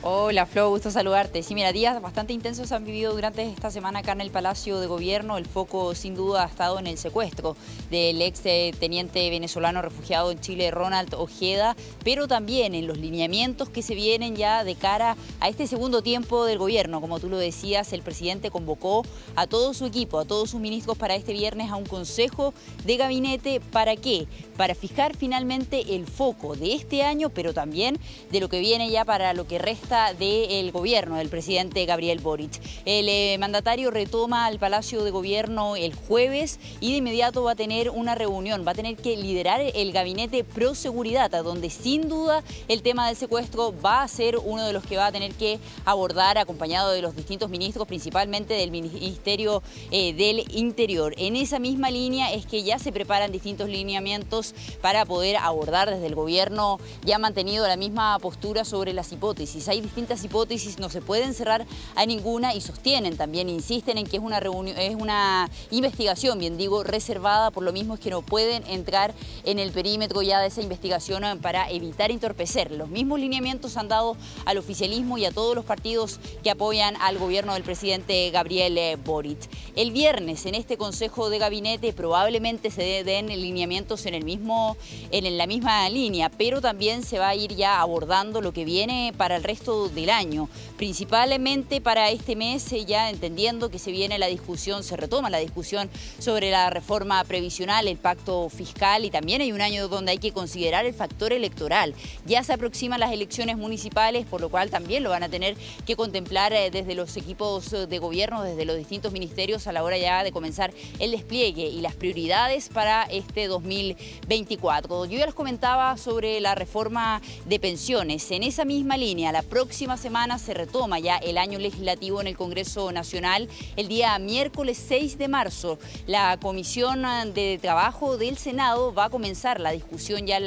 Hola Flo, gusto saludarte. Sí, mira, días bastante intensos han vivido durante esta semana acá en el Palacio de Gobierno. El foco sin duda ha estado en el secuestro del ex teniente venezolano refugiado en Chile, Ronald Ojeda, pero también en los lineamientos que se vienen ya de cara a este segundo tiempo del gobierno. Como tú lo decías, el presidente convocó a todo su equipo, a todos sus ministros para este viernes a un consejo de gabinete. ¿Para qué? Para fijar finalmente el foco de este año, pero también de lo que viene ya para lo que resta del gobierno del presidente Gabriel Boric. El mandatario retoma al Palacio de Gobierno el jueves y de inmediato va a tener una reunión, va a tener que liderar el gabinete pro seguridad, donde sin duda el tema del secuestro va a ser uno de los que va a tener que abordar, acompañado de los distintos ministros, principalmente del Ministerio del Interior. En esa misma línea es que ya se preparan distintos lineamientos para poder abordar desde el gobierno. Ya han mantenido la misma postura sobre las hipótesis. Hay distintas hipótesis, no se pueden cerrar a ninguna y sostienen también, insisten en que es una reunión, es una investigación, bien digo, reservada, por lo mismo es que no pueden entrar en el perímetro ya de esa investigación para evitar entorpecer. Los mismos lineamientos han dado al oficialismo y a todos los partidos que apoyan al gobierno del presidente Gabriel Boric. El viernes en este Consejo de Gabinete probablemente se den lineamientos en la misma línea, pero también se va a ir ya abordando lo que viene para el resto del año, principalmente para este mes, ya entendiendo que se viene la discusión, se retoma la discusión sobre la reforma previsional, el pacto fiscal, y también hay un año donde hay que considerar el factor electoral. Ya se aproximan las elecciones municipales, por lo cual también lo van a tener que contemplar desde los equipos de gobierno, desde los distintos ministerios, a la hora ya de comenzar el despliegue y las prioridades para este 2024. Yo ya les comentaba sobre la reforma de pensiones. En esa misma línea, la próxima semana se retoma ya el año legislativo en el Congreso Nacional. El día miércoles 6 de marzo, la Comisión de Trabajo del Senado va a comenzar la discusión ya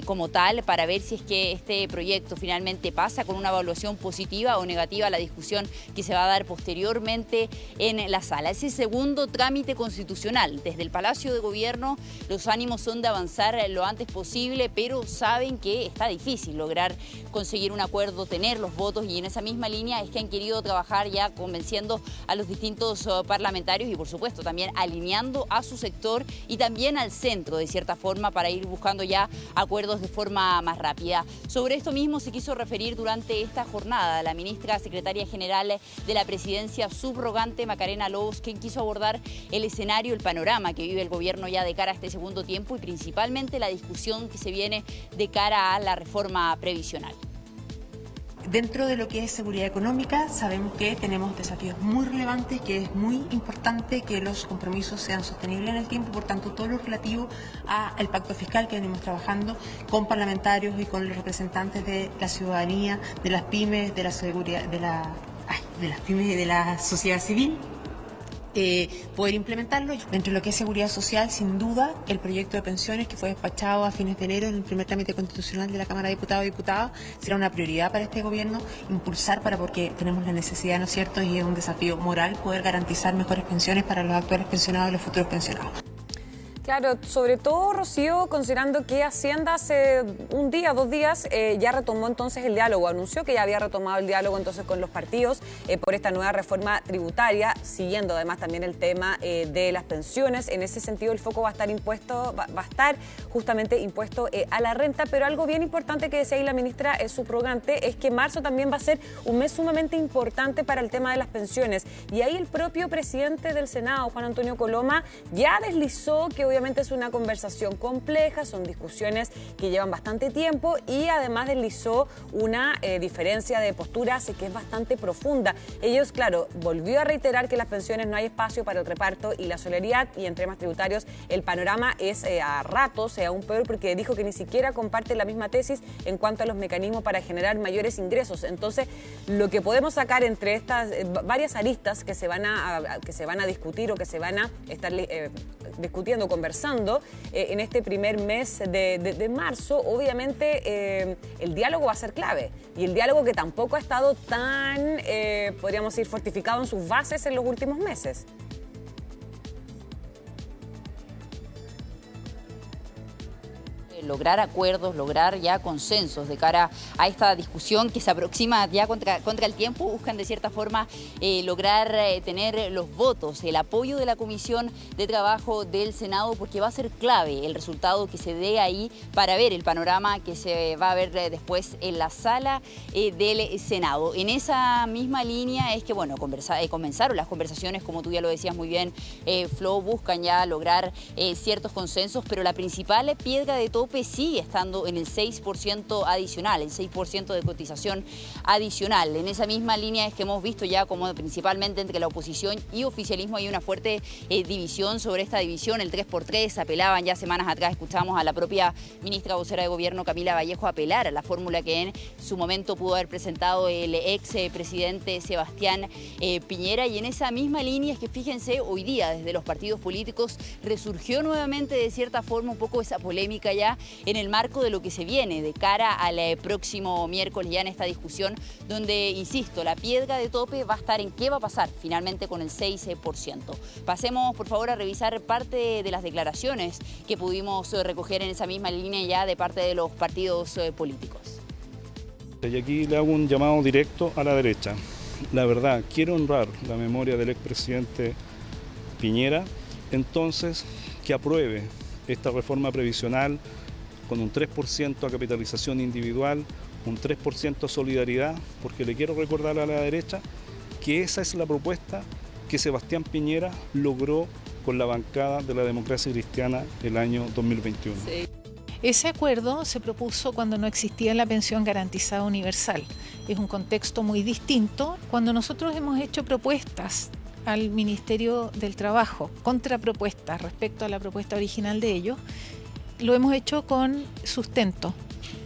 como tal para ver si es que este proyecto finalmente pasa con una evaluación positiva o negativa a la discusión que se va a dar posteriormente en la sala. Ese segundo trámite constitucional. Desde el Palacio de Gobierno los ánimos son de avanzar lo antes posible, pero saben que está difícil lograr conseguir un acuerdo, tener los votos, y en esa misma línea es que han querido trabajar ya convenciendo a los distintos parlamentarios y por supuesto también alineando a su sector y también al centro de cierta forma para ir buscando ya acuerdos de forma más rápida. Sobre esto mismo se quiso referir durante esta jornada la ministra secretaria general de la presidencia subrogante, Macarena Lobos, quien quiso abordar el escenario, el panorama que vive el gobierno ya de cara a este segundo tiempo y principalmente la discusión que se viene de cara a la reforma previsional. Dentro de lo que es seguridad económica, sabemos que tenemos desafíos muy relevantes, que es muy importante que los compromisos sean sostenibles en el tiempo, por tanto, todo lo relativo al pacto fiscal que venimos trabajando con parlamentarios y con los representantes de la ciudadanía, de las pymes, de la seguridad, de las pymes y de la sociedad civil. Poder implementarlo. Dentro de lo que es seguridad social, sin duda, el proyecto de pensiones que fue despachado a fines de enero en el primer trámite constitucional de la Cámara de Diputados y Diputadas será una prioridad para este gobierno impulsar porque tenemos la necesidad, ¿no es cierto?, y es un desafío moral poder garantizar mejores pensiones para los actuales pensionados y los futuros pensionados. Claro, sobre todo, Rocío, considerando que Hacienda hace un día, 2 días, ya retomó entonces el diálogo, anunció que ya había retomado el diálogo entonces con los partidos por esta nueva reforma tributaria, siguiendo además también el tema de las pensiones. En ese sentido el foco va a estar justamente impuesto a la renta, pero algo bien importante que decía ahí la ministra subrogante es que marzo también va a ser un mes sumamente importante para el tema de las pensiones. Y ahí el propio presidente del Senado, Juan Antonio Coloma, ya deslizó que obviamente es una conversación compleja, son discusiones que llevan bastante tiempo y además deslizó una diferencia de posturas que es bastante profunda. Ellos, claro, volvió a reiterar que las pensiones no hay espacio para el reparto y la solidaridad, y en temas tributarios el panorama es a ratos aún peor, porque dijo que ni siquiera comparte la misma tesis en cuanto a los mecanismos para generar mayores ingresos. Entonces, lo que podemos sacar entre estas varias aristas que se van a discutir o que se van a estar discutiendo, conversando en este primer mes de marzo, obviamente el diálogo va a ser clave. Y el diálogo que tampoco ha estado tan, podríamos decir, fortificado en sus bases en los últimos meses. lograr acuerdos, lograr ya consensos de cara a esta discusión que se aproxima ya contra el tiempo. Buscan de cierta forma lograr tener los votos, el apoyo de la Comisión de Trabajo del Senado, porque va a ser clave el resultado que se dé ahí para ver el panorama que se va a ver después en la sala del Senado. En esa misma línea es que, bueno, comenzaron las conversaciones, como tú ya lo decías muy bien, Flo, buscan ya lograr ciertos consensos, pero la principal piedra de tope sigue estando en el 6% adicional, el 6% de cotización adicional. En esa misma línea es que hemos visto ya como principalmente entre la oposición y oficialismo hay una fuerte división sobre esta división, el 3x3, apelaban ya semanas atrás, escuchamos a la propia ministra vocera de Gobierno, Camila Vallejo, apelar a la fórmula que en su momento pudo haber presentado el ex presidente Sebastián Piñera, y en esa misma línea es que fíjense, hoy día desde los partidos políticos resurgió nuevamente de cierta forma un poco esa polémica ya en el marco de lo que se viene de cara al próximo miércoles ya en esta discusión donde, insisto, la piedra de tope va a estar en qué va a pasar finalmente con el 6%. Pasemos por favor a revisar parte de las declaraciones que pudimos recoger en esa misma línea ya de parte de los partidos políticos. Y aquí le hago un llamado directo a la derecha. La verdad, quiero honrar la memoria del expresidente Piñera, entonces que apruebe esta reforma previsional con un 3% a capitalización individual, un 3% a solidaridad, porque le quiero recordar a la derecha que esa es la propuesta que Sebastián Piñera logró con la bancada de la Democracia Cristiana el año 2021. Sí. Ese acuerdo se propuso cuando no existía la pensión garantizada universal. Es un contexto muy distinto. Cuando nosotros hemos hecho propuestas al Ministerio del Trabajo, contrapropuestas respecto a la propuesta original de ellos, lo hemos hecho con sustento,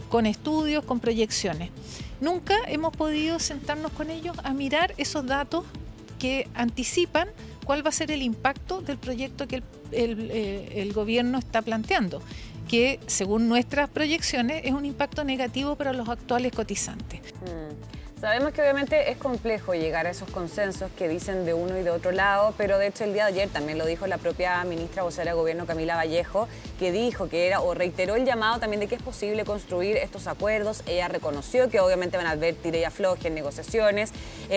con estudios, con proyecciones. Nunca hemos podido sentarnos con ellos a mirar esos datos que anticipan cuál va a ser el impacto del proyecto que el gobierno está planteando, que según nuestras proyecciones es un impacto negativo para los actuales cotizantes. Sabemos que obviamente es complejo llegar a esos consensos que dicen de uno y de otro lado, pero de hecho el día de ayer también lo dijo la propia ministra vocera de Gobierno, Camila Vallejo, que dijo que era, o reiteró el llamado también de que es posible construir estos acuerdos. Ella reconoció que obviamente van a haber tire y afloje en negociaciones,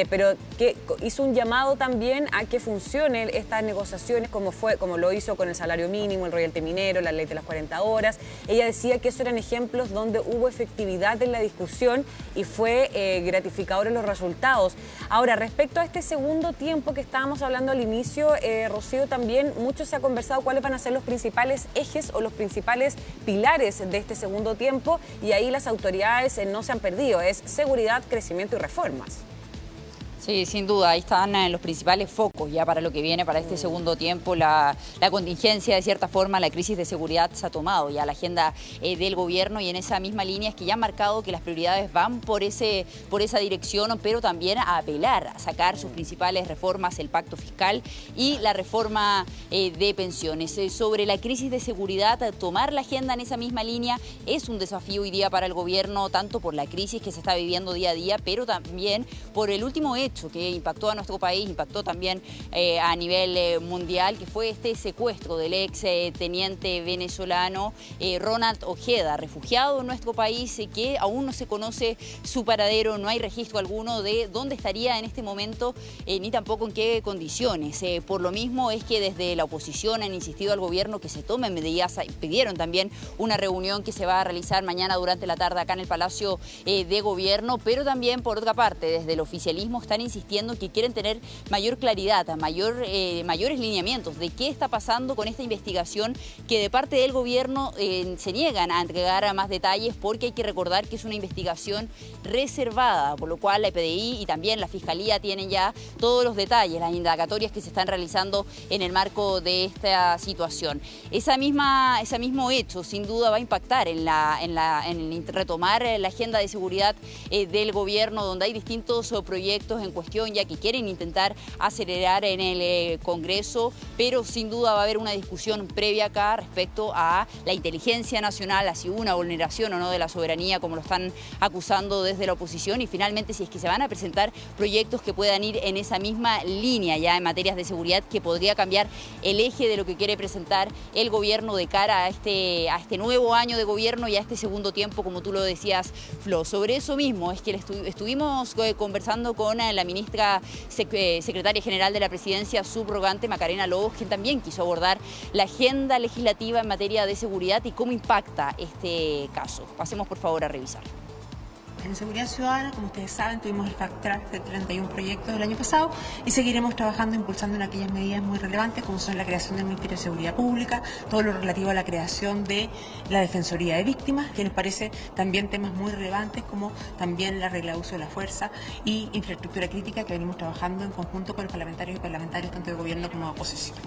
pero que hizo un llamado también a que funcionen estas negociaciones como lo hizo con el salario mínimo, el royalty minero, la ley de las 40 horas. Ella decía que esos eran ejemplos donde hubo efectividad en la discusión y fue gratificante en los resultados. Ahora, respecto a este segundo tiempo que estábamos hablando al inicio, Rocío, también mucho se ha conversado cuáles van a ser los principales ejes o los principales pilares de este segundo tiempo, y ahí las autoridades no se han perdido, es seguridad, crecimiento y reformas. Sí, sin duda, ahí están los principales focos ya para lo que viene, para este segundo tiempo. La contingencia, de cierta forma, la crisis de seguridad se ha tomado ya la agenda del gobierno, y en esa misma línea es que ya ha marcado que las prioridades van por esa dirección, pero también a apelar, a sacar sus principales reformas, el pacto fiscal y la reforma de pensiones. Sobre la crisis de seguridad, tomar la agenda en esa misma línea es un desafío hoy día para el gobierno, tanto por la crisis que se está viviendo día a día, pero también por el último hecho que impactó a nuestro país, impactó también a nivel mundial, que fue este secuestro del ex teniente venezolano Ronald Ojeda, refugiado en nuestro país, que aún no se conoce su paradero, no hay registro alguno de dónde estaría en este momento, ni tampoco en qué condiciones. Por lo mismo es que desde la oposición han insistido al gobierno que se tomen medidas, pidieron también una reunión que se va a realizar mañana durante la tarde acá en el Palacio de Gobierno, pero también por otra parte desde el oficialismo están insistiendo que quieren tener mayor claridad, mayores lineamientos de qué está pasando con esta investigación, que de parte del gobierno se niegan a entregar más detalles, porque hay que recordar que es una investigación reservada, por lo cual la PDI y también la Fiscalía tienen ya todos los detalles, las indagatorias que se están realizando en el marco de esta situación. Ese mismo hecho sin duda va a impactar en retomar la agenda de seguridad del gobierno, donde hay distintos proyectos en en cuestión, ya que quieren intentar acelerar en el Congreso, pero sin duda va a haber una discusión previa acá respecto a la inteligencia nacional, a si hubo una vulneración o no de la soberanía, como lo están acusando desde la oposición, y finalmente si es que se van a presentar proyectos que puedan ir en esa misma línea ya en materias de seguridad, que podría cambiar el eje de lo que quiere presentar el gobierno de cara a este nuevo año de gobierno y a este segundo tiempo, como tú lo decías, Flo. Sobre eso mismo es que estuvimos conversando con la ministra secretaria general de la presidencia subrogante, Macarena Lobos, quien también quiso abordar la agenda legislativa en materia de seguridad y cómo impacta este caso. Pasemos por favor a revisar. En seguridad ciudadana, como ustedes saben, tuvimos el Fast Track de 31 proyectos del año pasado y seguiremos trabajando impulsando en aquellas medidas muy relevantes como son la creación del Ministerio de Seguridad Pública, todo lo relativo a la creación de la Defensoría de Víctimas, que nos parece también temas muy relevantes como también la regla de uso de la fuerza y infraestructura crítica, que venimos trabajando en conjunto con los parlamentarios y parlamentarias tanto de gobierno como de oposición.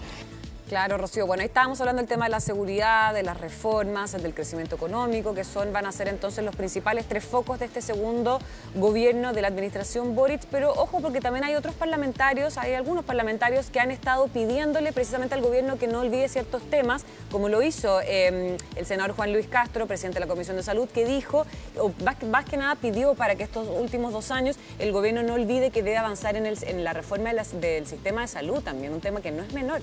Claro, Rocío. Bueno, ahí estábamos hablando del tema de la seguridad, de las reformas, del crecimiento económico, que van a ser entonces los principales 3 focos de este segundo gobierno de la administración Boric. Pero ojo, porque también hay otros parlamentarios, hay algunos parlamentarios que han estado pidiéndole precisamente al gobierno que no olvide ciertos temas, como lo hizo el senador Juan Luis Castro, presidente de la Comisión de Salud, que dijo, o más que nada pidió para que estos últimos 2 años el gobierno no olvide que debe avanzar en la reforma del sistema de salud, también un tema que no es menor.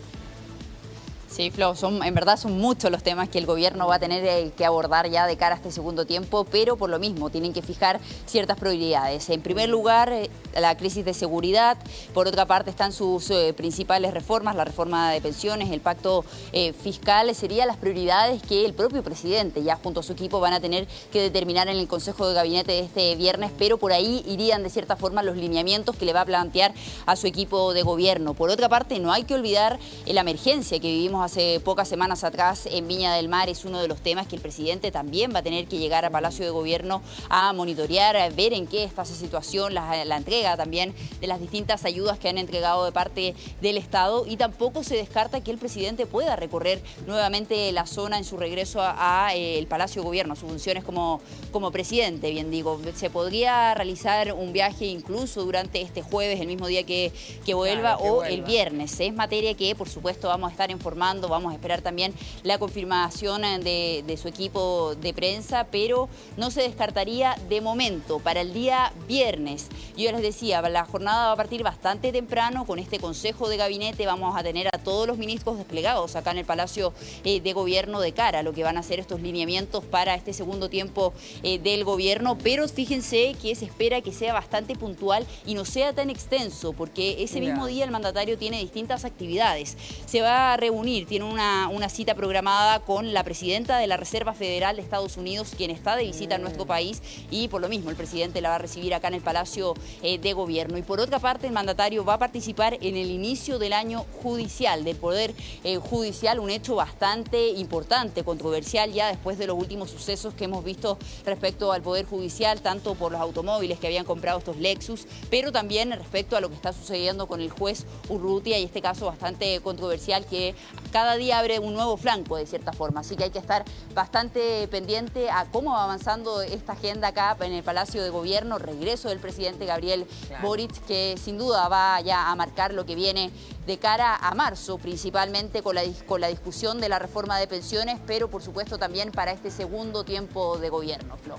Sí, Flo, en verdad son muchos los temas que el gobierno va a tener que abordar ya de cara a este segundo tiempo, pero por lo mismo tienen que fijar ciertas prioridades. En primer lugar, la crisis de seguridad. Por otra parte están sus principales reformas, la reforma de pensiones, el pacto fiscal. Serían las prioridades que el propio presidente ya junto a su equipo van a tener que determinar en el Consejo de Gabinete de este viernes, pero por ahí irían de cierta forma los lineamientos que le va a plantear a su equipo de gobierno. Por otra parte, no hay que olvidar la emergencia que vivimos hace pocas semanas atrás en Viña del Mar. Es uno de los temas que el presidente también va a tener que llegar a Palacio de Gobierno a monitorear, a ver en qué está esa situación, la entrega también de las distintas ayudas que han entregado de parte del Estado, y tampoco se descarta que el presidente pueda recorrer nuevamente la zona en su regreso a el Palacio de Gobierno, sus funciones como presidente, bien digo. Se podría realizar un viaje incluso durante este jueves, el mismo día que vuelva, claro, o el viernes. Es materia que por supuesto vamos a estar informando. Vamos a esperar también la confirmación de su equipo de prensa, pero no se descartaría de momento para el día viernes. Yo les decía, la jornada va a partir bastante temprano. Con este Consejo de Gabinete vamos a tener a todos los ministros desplegados acá en el Palacio de Gobierno de cara a lo que van a ser estos lineamientos para este segundo tiempo del gobierno, pero fíjense que se espera que sea bastante puntual y no sea tan extenso, porque ese mismo día el mandatario tiene distintas actividades. Se va a reunir, tiene una cita programada con la presidenta de la Reserva Federal de Estados Unidos, quien está de visita en nuestro país, y por lo mismo el presidente la va a recibir acá en el Palacio de Gobierno. Y por otra parte, el mandatario va a participar en el inicio del año judicial, del Poder Judicial, un hecho bastante importante, controversial ya después de los últimos sucesos que hemos visto respecto al Poder Judicial, tanto por los automóviles que habían comprado estos Lexus, pero también respecto a lo que está sucediendo con el juez Urrutia, y este caso bastante controversial que cada día abre un nuevo flanco de cierta forma. Así que hay que estar bastante pendiente a cómo va avanzando esta agenda acá en el Palacio de Gobierno, regreso del presidente Gabriel Boric, que sin duda va ya a marcar lo que viene de cara a marzo, principalmente con la discusión de la reforma de pensiones, pero por supuesto también para este segundo tiempo de gobierno, Flo.